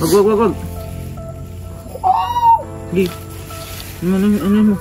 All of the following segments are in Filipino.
Wag. Sige. Ano mo?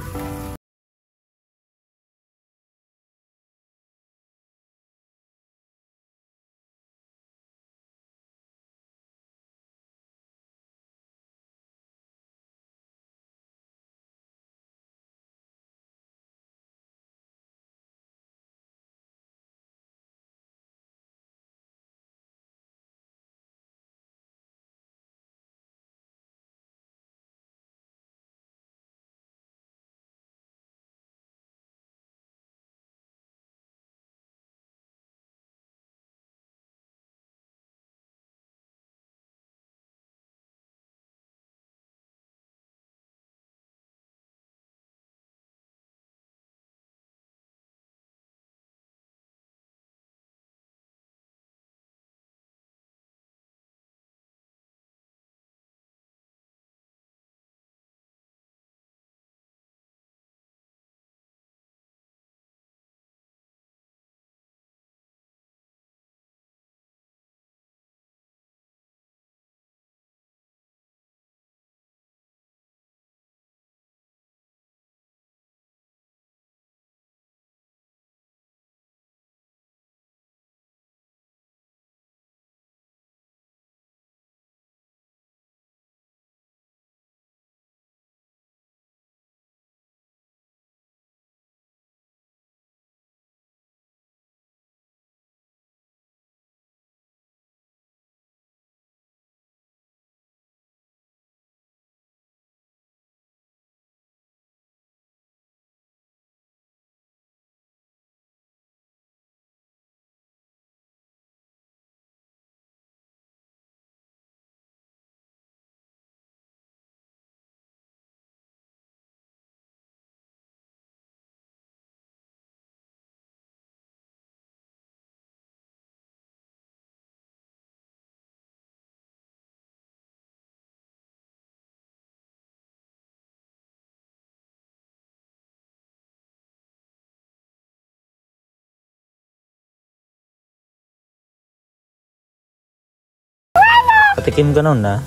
Patikim ka nun na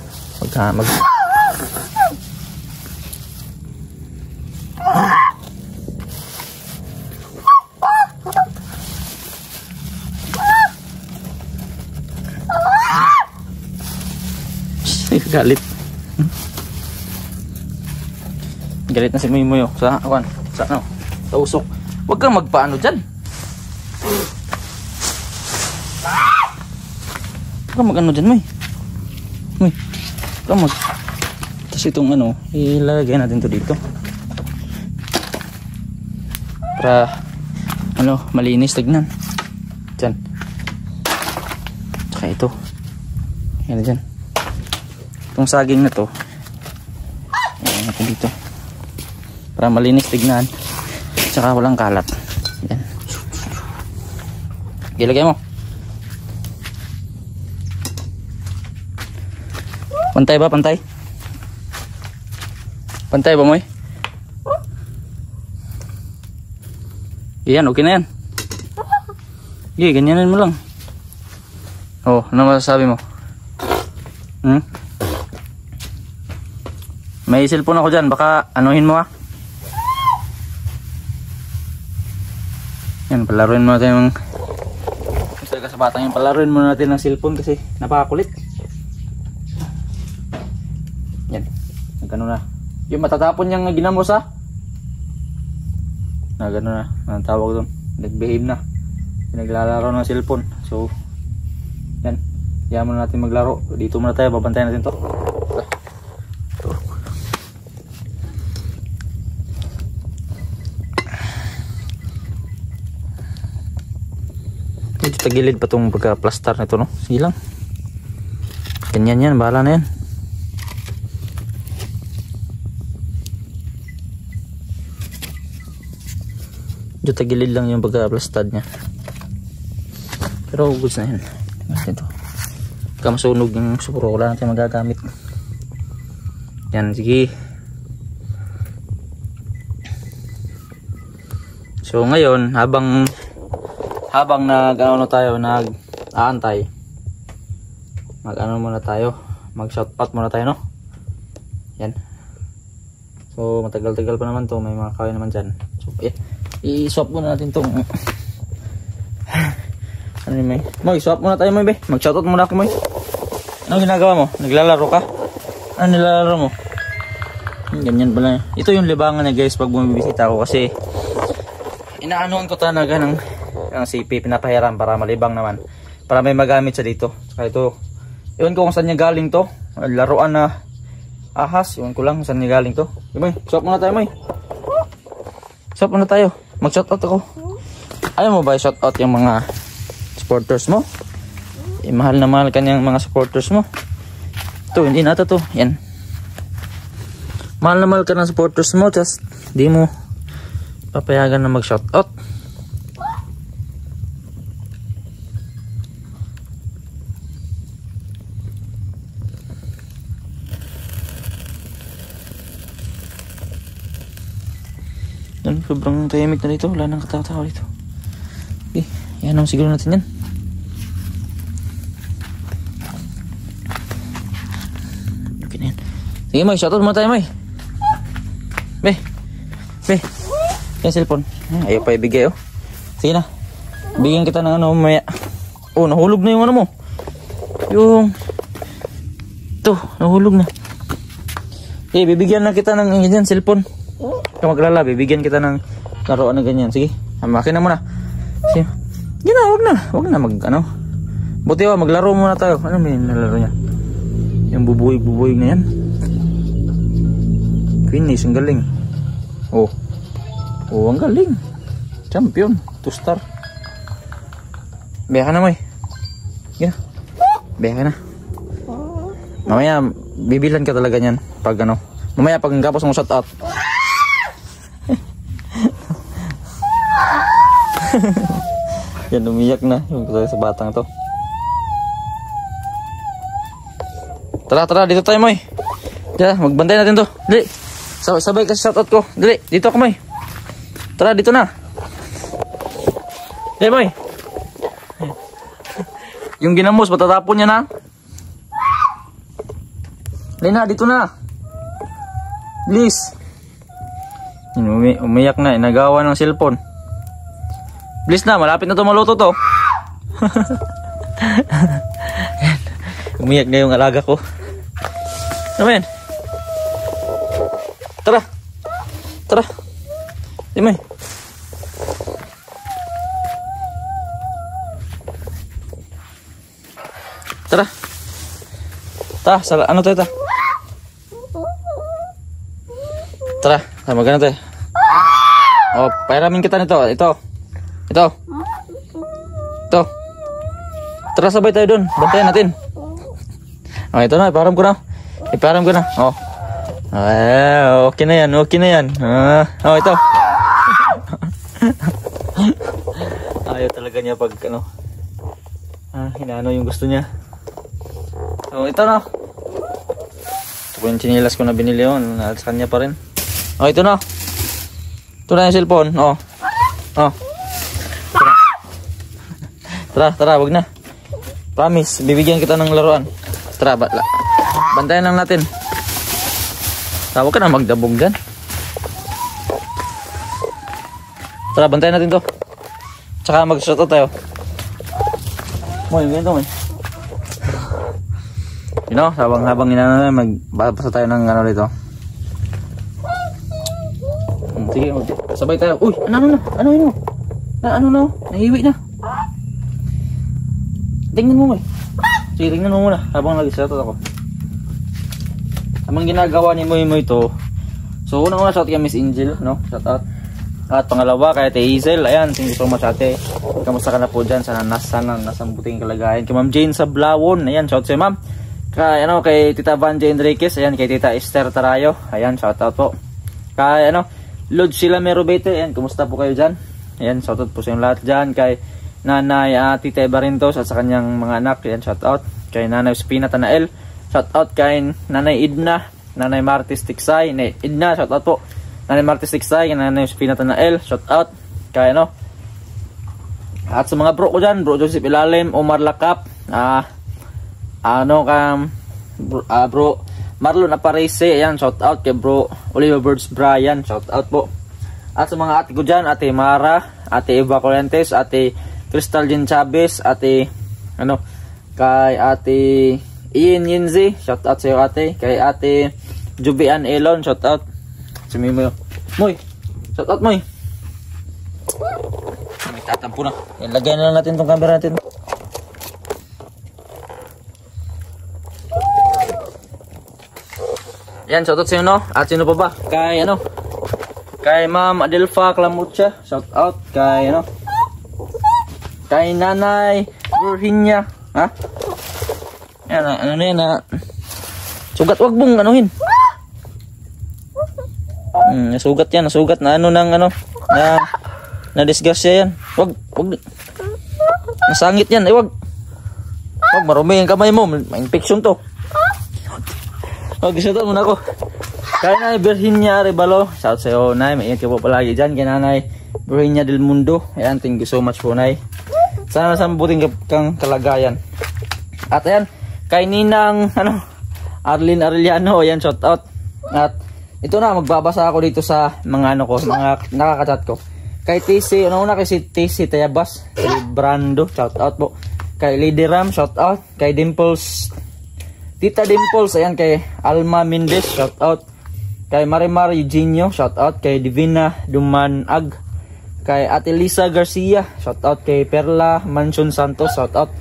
galit. Galit na si Moy sa awan. Sa ano? Sa usok. Huwag kang magpaano dyan. Huwag kang mag-ano dyan, Moy. Moy. Huwag kang mag... Tapos itong ano, ilalagay natin to dito. Para ano, malinis, tignan. Dyan. Tsaka ito. Yan dyan. Itong saging na to, ayan natin dito para malinis tignan, tsaka walang kalat. Yan, ilagay mo. Pantay ba? Pantay ba, Moy? Yan, okay na yan. Sige, ganyanin mo lang. Oh, ano masasabi mo? May cellphone ako dyan, baka anuhin mo Yan, palaruin mo natin yung gusto ka sa batang yan, palaruin mo natin ng cellphone kasi napakakulit. Yan, nagano na yung matatapon niyang ginamos nagano na, ang tawag doon, nagbehave na, naglalaro ng cellphone. So yan, yaman natin maglaro dito. Muna tayo, babantayan natin to. Dito tagilid pa itong pagka-plaster nito, no? Sige lang. Ganyan yan, bahala na yan. Dito tagilid lang yung pagka-plaster niya. Pero goods na yan. Ito. Pagka masunog yung supuro, wala natin magagamit. Yan, sige. So ngayon, habang nag-ano tayo, nag-aantay, mag-ano muna tayo, mag shoutout muna tayo, no? Yan. So matagal-tagal pa naman to, may mga kahoy naman dyan. So i-swap muna natin tong ano yun, May? Moy, swap muna tayo, Moy, be. Mag shoutout muna ako, Moy. Anong ginagawa mo? Naglalaro ka? Ano nilalaro mo? Ganyan pala. Ito yung libangan niya, guys, pag bumibisita ako, kasi inaanoan ko talaga ng CP, pinapahiram para malibang naman, para may magamit siya dito. Saka ito, iwan ko kung saan niya galing to, laruan na ahas, iwan ko lang kung saan niya galing to. Moy, swap muna tayo, Moy. Swap muna tayo, mag shoutout ako. Ayaw mo ba i-shoutout yung mga supporters mo? Mahal na mahal kanyang mga supporters mo. Ito, hindi nata to, yan. Mahal na mahal ka ng supporters mo, just di mo papayagan na mag shoutout. Yan, sobrang tahimik na dito, wala nang katawa-tawa dito. Okay, yan ang siguro natin yan. Okay na yan. Sige, May, shoutout muna tayo, May. Be, yan cellphone. Ayaw pa ibigay, oh. Sige na, bigyan kita ng ano mamaya. Oh, nahulog na yung ano mo. Yung ito, nahulog na. Okay, bibigyan na kita ng ganyan cellphone. Kung maglala, bibigyan kita ng laruan na ganyan. Sige, makin na muna. Sige, wag na mag ano. Buti ba, maglaro muna tayo. Ano may nalaro niya? Yung bubuig na yan. Finish, ang galing. Oh, ang galing. Champion, 2 star. Biya ka na, Moy. Gina, biya ka na. Mamaya, bibilan ka talaga niyan. Pag ano, mamaya pag kapos mo shoutout. Yan, umiyak na yung sa batang to. Tara, dito tayo, Moy. Diyan, magbantay natin to. Dali, sabay kasi shoutout ko. Dali, dito ako, Moy. Tara, dito na. Dali, Moy. Yung ginamos, matatapon niya na. Dali na, dito na. Please. Umiyak na, inagawa ng cellphone. Please na, malapit na to maluto to. Umiyak na yung alaga ko. Amen. Tara. Dimay. Tara, ano tayo ta? Tara, magana tayo. Oh, pairamin kita nito. Ito. Tara, sabay tayo dun. Bantayan natin. Oh, ito na, iparam ko na. Oh. Okay na yan. Oh, ito. Ayaw talaga niya pag ano. Hinaano yung gusto niya. Oh, ito na. Ito po yung chinilas ko na binili yun. Sa kanya pa rin. Oh, ito na. Ito na yung cellphone. Oh. Tara, wag na. Promise, bibigyan kita ng laruan. Tara, bantayan lang natin. Tawag ka na magdabog dyan. Tara, bantayan natin to. Tsaka mag-shoutout tayo. Moy, ganito, Moy. You know, habang inano na, magbabasa tayo ng ano dito. Sige, sabay tayo. Uy, ano? Nahiwi na. Tingnan mo, Moy. Sige, tingnan mo muna habang nag-shoutout ako. Habang ginagawa ni Moy ito. So, unang-una shout kay Miss Angel, no? Shoutout. At pangalawa kay Ate Hazel. Ayan, thank you so much, ate. Kamusta ka na po dyan? Sana nasa buting kalagayan. Kay Ma'am Jane sa Blawon. Ayan, shout sa'yo, Ma'am. Kay Tita Vanja Enriquez. Ayan, kay Tita Esther Tarayo. Ayan, shoutout po. Kay Lord Sheila Merobete. Ayan, kumusta po kayo dyan? Ayan, shoutout po sa yung lahat dyan. Kay Nanay Tita Ebarintos at sa kanyang mga anak. Ayan, shoutout. Kay Nanay Spina Tanael. Shoutout kay Nanay Idna. Nanay Martis Tiksay. Idna, shoutout po. Nanay Martis Tiksay. Nanay Spina Tanael. Shoutout. Kay at sa mga bro ko dyan. Bro Joseph Ilalim. Omar Lakap. bro Marlon Aparece, ayan, shout out kay bro Oliver Birds Brian, shout out po. At sa mga ate ko dyan, ate Mara, ate Eva Corrientes, ate Crystal Jean Chavez, ate kay ate Ian Yinzi, shout out sa iyo ate. Kay ate Jubian Elon, shout out. Si Mimoy, shout out Moy. May tatampo na. Lagyan na lang natin tong camera natin. Yan, shoutout sa inyo, no? At sino pa ba? Kay kay Ma'am Adelfa Clamucha, shoutout. Kay kay Nanay Virginia, ha? Yan, yan na. Sugat, wag mong anuhin. Nasugat yan, nasugat na na disgrasya yan. Wag. Nasangit yan, wag. Wag, marumi yung kamay mo, may infection to. Shoutout muna ako. Kay Nanay Virginia Rebalo, shout sa'yo, Nay. Maingat ka po palagi dyan. Kay Nanay Virginia Del Mundo. Ayan, thank you so much po, Nay. Sana nasa mabuting kang kalagayan. At ayan, kay Ninang, Arlene Arellano, ayan, shout out. At ito na, magbabasa ako dito sa mga mga nakakachat ko. Kay TC, kay si TC Tayabas, kay Brando, shout out po. Kay Lady Ram, shout out. Kay Dimples, Tita Dimples, ayan, kay Alma Mendez, shout out. Kay Marimar Eugenio, shout out. Kay Divina Dumanag, kay Ate Lisa Garcia, shout out. Kay Perla Mansion Santos, shout out.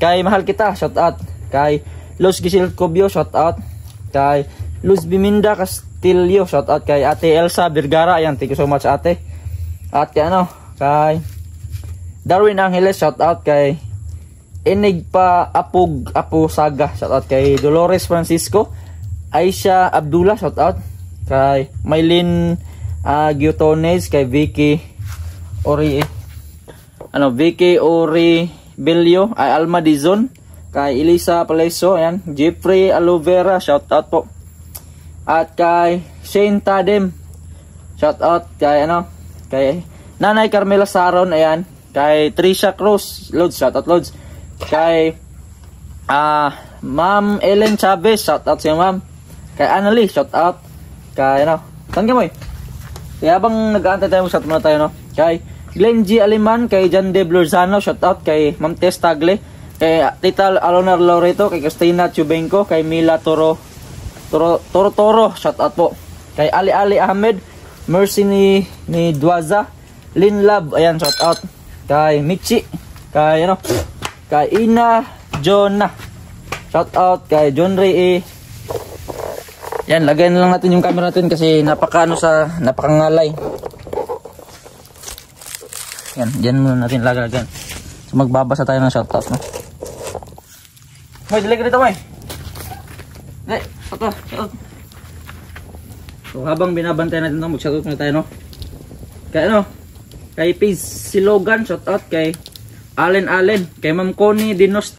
Kay Mahal Kita, shout out. Kay Los Gisil Cobio, shout out. Kay Luz Biminda Castillo, shout out. Kay Ate Elsa Vergara, ayan, thank you so much ate. At kay kay Darwin Angeles, shout out. Kay Enigpa Apo Saga, shout out. Kay Dolores Francisco, Aisha Abdullah, shout out. Kay Maylin Gutones, kay Vicky Belio, ay Alma Dizon, kay Elisa Paleso, ayan, Jeffrey Alovera, shout out po. At kay Shane Tadem, shout out. Kay kay Nanay Carmela Saron, ayan, kay Trisha Cruz, Lods, shout out Lods. Kay Ma'am Ellen Chavez, shout out siya ma'am. Kay Annalie, shout out. Kay saan ka mo kaya habang nag-aantay tayo, shout muna tayo, kay Glenn G. Aliman, kay John De Blorzano, shout out. Kay Ma'am Tess Tagle, kay Tita Alonar Loreto, kay Christina Chubenko, kay Mila Toro, shout out po. Kay Ali Ahmed, Mercy ni Dwaza, Lin Love, ayan, shout out. Kay Michi, kay kay Ina Jonah, shout out. Kay John Ray yan, lagyan na lang natin yung camera natin kasi napakangalay. Yan, dyan muna natin lagyan. So magbabasa tayo ng shoutout, Hoy, dali ka dito, Moy. Dali, shoutout. So habang binabantay natin ito, mag-shoutout muna tayo, Kay kay Piz Silogan, shoutout. Kay Allen, kay Ma'am Connie Dinos